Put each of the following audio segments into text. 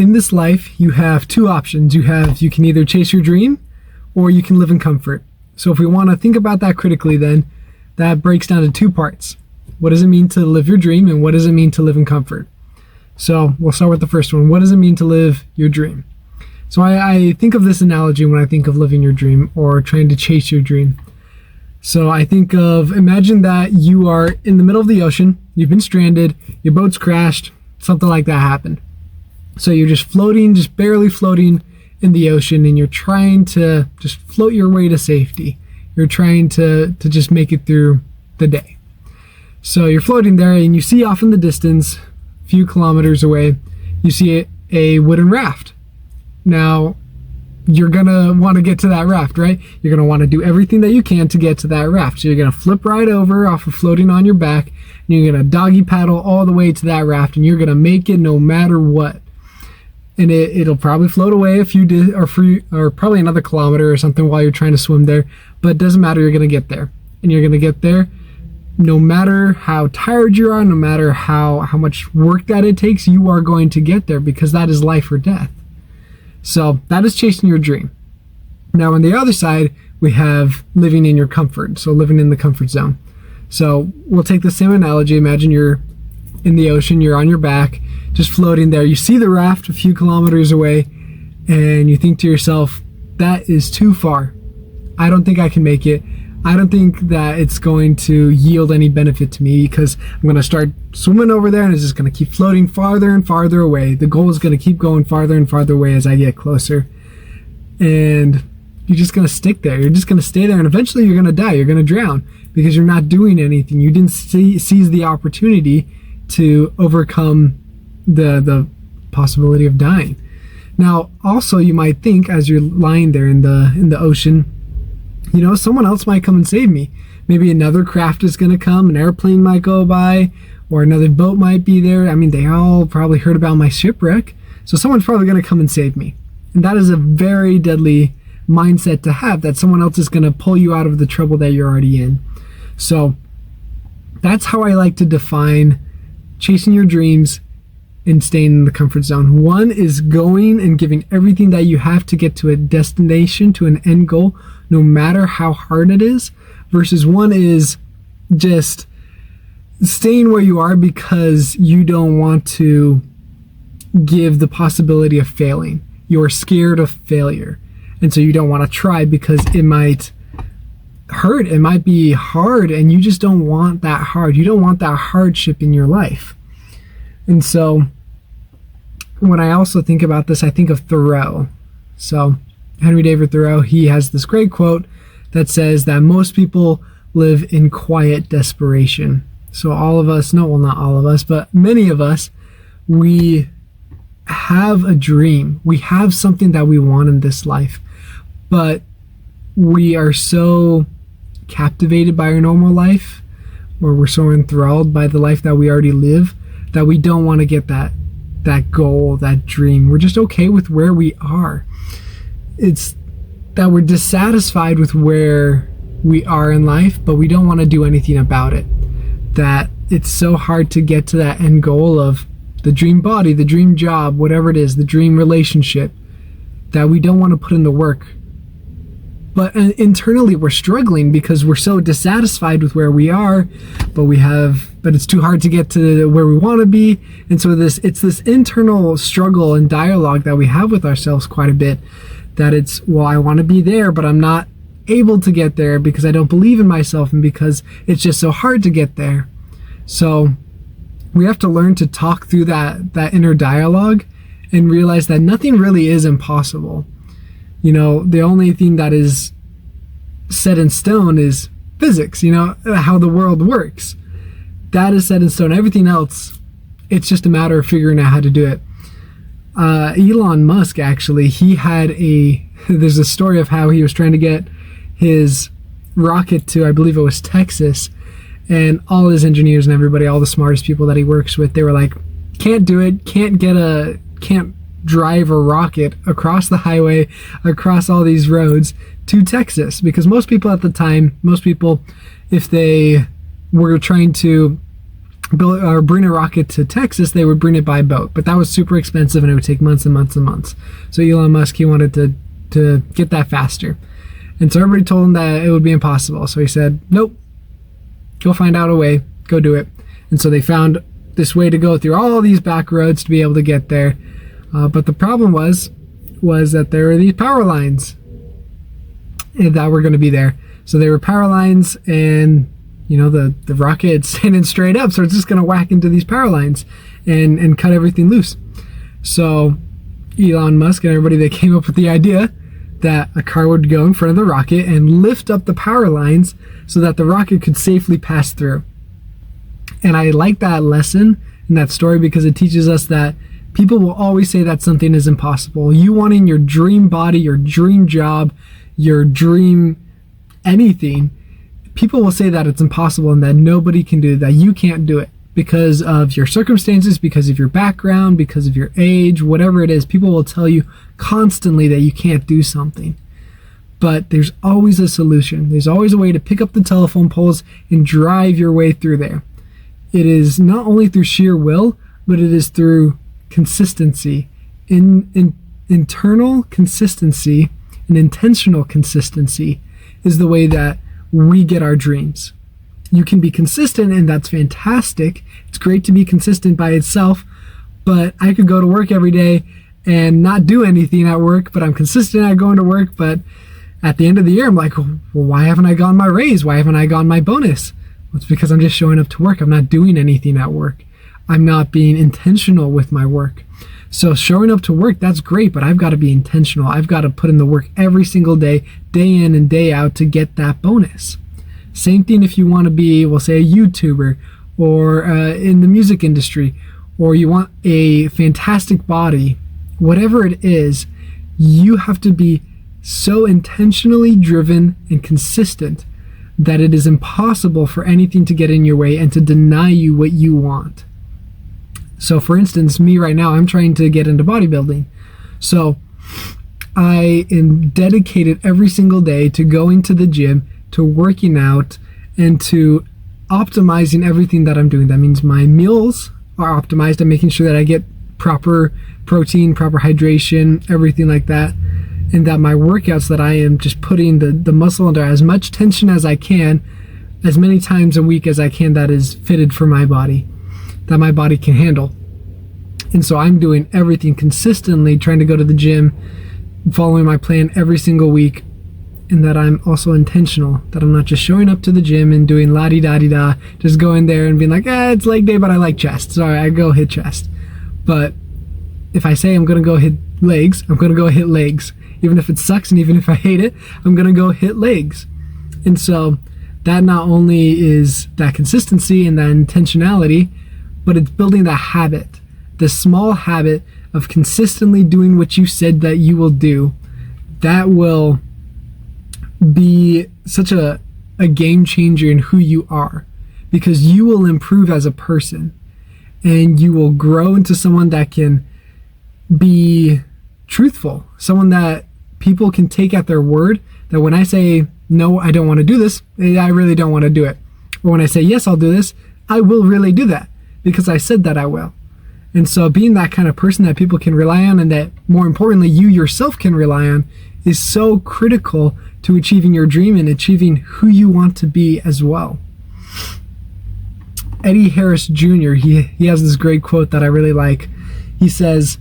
in this life, you have two options. You can either chase your dream or you can live in comfort. So if we want to think about that critically, then that breaks down to two parts. What does it mean to live your dream, and what does it mean to live in comfort? So we'll start with the first one. What does it mean to live your dream? So I think of this analogy when I think of living your dream or trying to chase your dream. So I think of, imagine that you are in the middle of the ocean, you've been stranded, your boat's crashed, something like that happened. So you're just floating, just barely floating in the ocean, and you're trying to just float your way to safety. You're trying to just make it through the day. So you're floating there, and you see off in the distance, a few kilometers away, you see a wooden raft. Now, you're gonna want to get to that raft, right? You're gonna want to do everything that you can to get to that raft. So you're gonna flip right over off of floating on your back, and you're gonna doggy paddle all the way to that raft, and you're gonna make it no matter what. And it'll probably float away or probably another kilometer or something while you're trying to swim there, but it doesn't matter, you're gonna get there. And you're gonna get there no matter how tired you are, no matter how much work that it takes, you are going to get there, because that is life or death. So that is chasing your dream. Now on the other side, we have living in your comfort. So living in the comfort zone. So we'll take the same analogy. Imagine you're in the ocean, you're on your back, just floating there. You see the raft a few kilometers away, and you think to yourself, that is too far. I don't think I can make it. I don't think that it's going to yield any benefit to me, because I'm going to start swimming over there and it's just going to keep floating farther and farther away. The goal is going to keep going farther and farther away as I get closer. And you're just going to stick there. You're just going to stay there, and eventually you're going to die. You're going to drown because you're not doing anything. You didn't seize the opportunity to overcome the possibility of dying. Now, also, you might think as you're lying there in the ocean, you know, someone else might come and save me. Maybe another craft is going to come, an airplane might go by, or another boat might be there. I mean, they all probably heard about my shipwreck, so someone's probably going to come and save me. And that is a very deadly mindset to have, that someone else is going to pull you out of the trouble that you're already in. So that's how I like to define chasing your dreams and staying in the comfort zone. One is going and giving everything that you have to get to a destination, to an end goal, no matter how hard it is, versus one is just staying where you are because you don't want to give the possibility of failing. You're scared of failure, and so you don't want to try because it might hurt, it might be hard, and you just don't want that hard. You don't want that hardship in your life. And so when I also think about this, I think of Thoreau. So Henry David Thoreau, he has this great quote that says that most people live in quiet desperation. So all of us, no, well, not all of us, but many of us, we have a dream. We have something that we want in this life, but we are so captivated by our normal life, or we're so enthralled by the life that we already live, that we don't want to get that goal, that dream. We're just okay with where we are. It's that we're dissatisfied with where we are in life, but we don't want to do anything about it. That it's so hard to get to that end goal of the dream body, the dream job, whatever it is, the dream relationship, that we don't want to put in the work. But internally we're struggling because we're so dissatisfied with where we are, but it's too hard to get to where we want to be. And so it's this internal struggle and dialogue that we have with ourselves quite a bit, that it's, well, I want to be there, but I'm not able to get there because I don't believe in myself and because it's just so hard to get there. So we have to learn to talk through that inner dialogue and realize that nothing really is impossible. You know, the only thing that is set in stone is physics, you know, how the world works. That is set in stone. Everything else, it's just a matter of figuring out how to do it. Elon Musk, actually, there's a story of how he was trying to get his rocket to, I believe it was Texas, and all his engineers and everybody, all the smartest people that he works with, they were like, can't do it, can't drive a rocket across the highway, across all these roads to Texas, because most people at the time, if they were trying to build or bring a rocket to Texas, they would bring it by boat, but that was super expensive and it would take months and months and months. So Elon Musk, he wanted to get that faster, and so everybody told him that it would be impossible. So he said, nope, go find out a way, go do it. And so they found this way to go through all these back roads to be able to get there, but the problem was that there were these power lines that were going to be there. So they were power lines, and the rocket standing straight up, so it's just going to whack into these power lines and cut everything loose. So Elon Musk and everybody, they came up with the idea that a car would go in front of the rocket and lift up the power lines so that the rocket could safely pass through. And I like that lesson in that story because it teaches us that people will always say that something is impossible. You wanting your dream body, your dream job, your dream anything, people will say that it's impossible and that nobody can do it, that you can't do it because of your circumstances, because of your background, because of your age, whatever it is. People will tell you constantly that you can't do something. But there's always a solution. There's always a way to pick up the telephone poles and drive your way through there. It is not only through sheer will, but it is through consistency, internal consistency, and intentional consistency is the way that we get our dreams. You can be consistent, and that's fantastic. It's great to be consistent by itself, but I could go to work every day and not do anything at work, but I'm consistent at going to work. But at the end of the year, I'm like, well, why haven't I gotten my raise? Why haven't I gotten my bonus? Well, it's because I'm just showing up to work. I'm not doing anything at work. I'm not being intentional with my work. So showing up to work, that's great, but I've got to be intentional. I've got to put in the work every single day, day in and day out, to get that bonus. Same thing if you want to be, we'll say, a YouTuber, or in the music industry, or you want a fantastic body, whatever it is, you have to be so intentionally driven and consistent that it is impossible for anything to get in your way and to deny you what you want. So for instance, me right now, I'm trying to get into bodybuilding. So I am dedicated every single day to going to the gym, to working out, and to optimizing everything that I'm doing. That means my meals are optimized. I'm making sure that I get proper protein, proper hydration, everything like that. And that my workouts, that I am just putting the muscle under as much tension as I can, as many times a week as I can, that is fitted for my body, that my body can handle. And so I'm doing everything consistently, trying to go to the gym, following my plan every single week, and that I'm also intentional, that I'm not just showing up to the gym and doing la-di-da-di-da, just going there and being like, it's leg day, but I like chest, so I go hit chest. But if I say I'm going to go hit legs, I'm going to go hit legs. Even if it sucks and even if I hate it, I'm going to go hit legs. And so that not only is that consistency and that intentionality, but it's building that habit, the small habit of consistently doing what you said that you will do. That will be such a game changer in who you are, because you will improve as a person and you will grow into someone that can be truthful, someone that people can take at their word, that when I say, no, I don't want to do this, I really don't want to do it. Or when I say, yes, I'll do this, I will really do that because I said that I will. And so being that kind of person that people can rely on, and that more importantly, you yourself can rely on, is so critical to achieving your dream and achieving who you want to be as well. Eddie Harris Jr., he has this great quote that I really like. He says,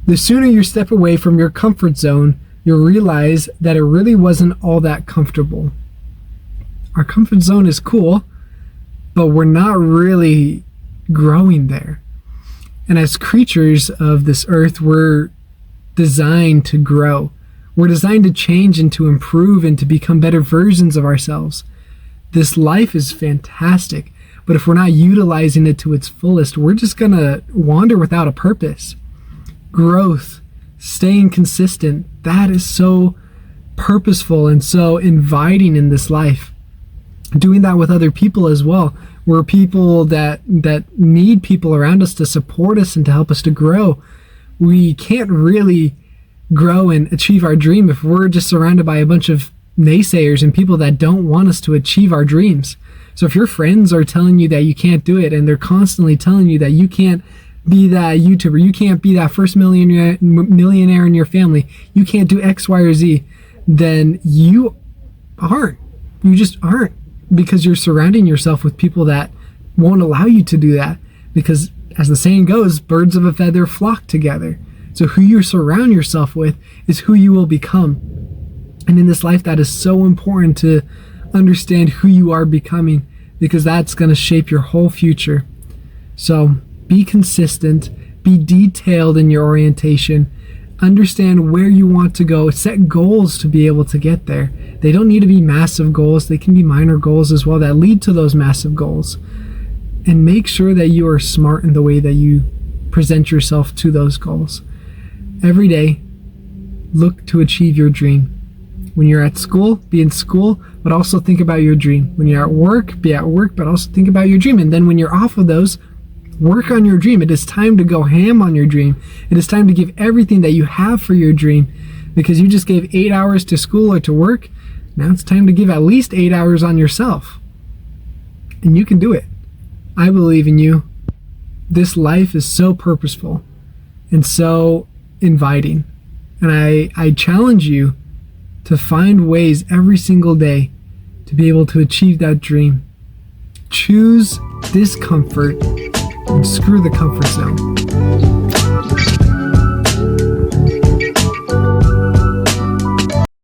"The sooner you step away from your comfort zone, you'll realize that it really wasn't all that comfortable." Our comfort zone is cool, but we're not really growing there. And as creatures of this earth, we're designed to grow. We're designed to change and to improve and to become better versions of ourselves. This life is fantastic, but if we're not utilizing it to its fullest, we're just gonna wander without a purpose. Growth, staying consistent, that is so purposeful and so inviting in this life. Doing that with other people as well. We're people that need people around us to support us and to help us to grow. We can't really grow and achieve our dream if we're just surrounded by a bunch of naysayers and people that don't want us to achieve our dreams. So if your friends are telling you that you can't do it, and they're constantly telling you that you can't be that YouTuber, you can't be that first millionaire in your family, you can't do X, Y, or Z, then you aren't. You just aren't, because you're surrounding yourself with people that won't allow you to do that. Because as the saying goes, birds of a feather flock together. So who you surround yourself with is who you will become. And in this life, that is so important to understand who you are becoming, because that's going to shape your whole future. So be consistent, be detailed in your orientation, understand where you want to go, set goals to be able to get there. They don't need to be massive goals. They can be minor goals as well that lead to those massive goals. And make sure that you are smart in the way that you present yourself to those goals. Every day, look to achieve your dream. When you're at school, be in school, but also think about your dream. When you're at work, be at work, but also think about your dream. And then when you're off of those, work on your dream. It is time to go ham on your dream. It is time to give everything that you have for your dream, because you just gave 8 hours to school or to work. Now it's time to give at least 8 hours on yourself. And you can do it. I believe in you. This life is so purposeful and so inviting. And I challenge you to find ways every single day to be able to achieve that dream. Choose discomfort and screw the comfort zone.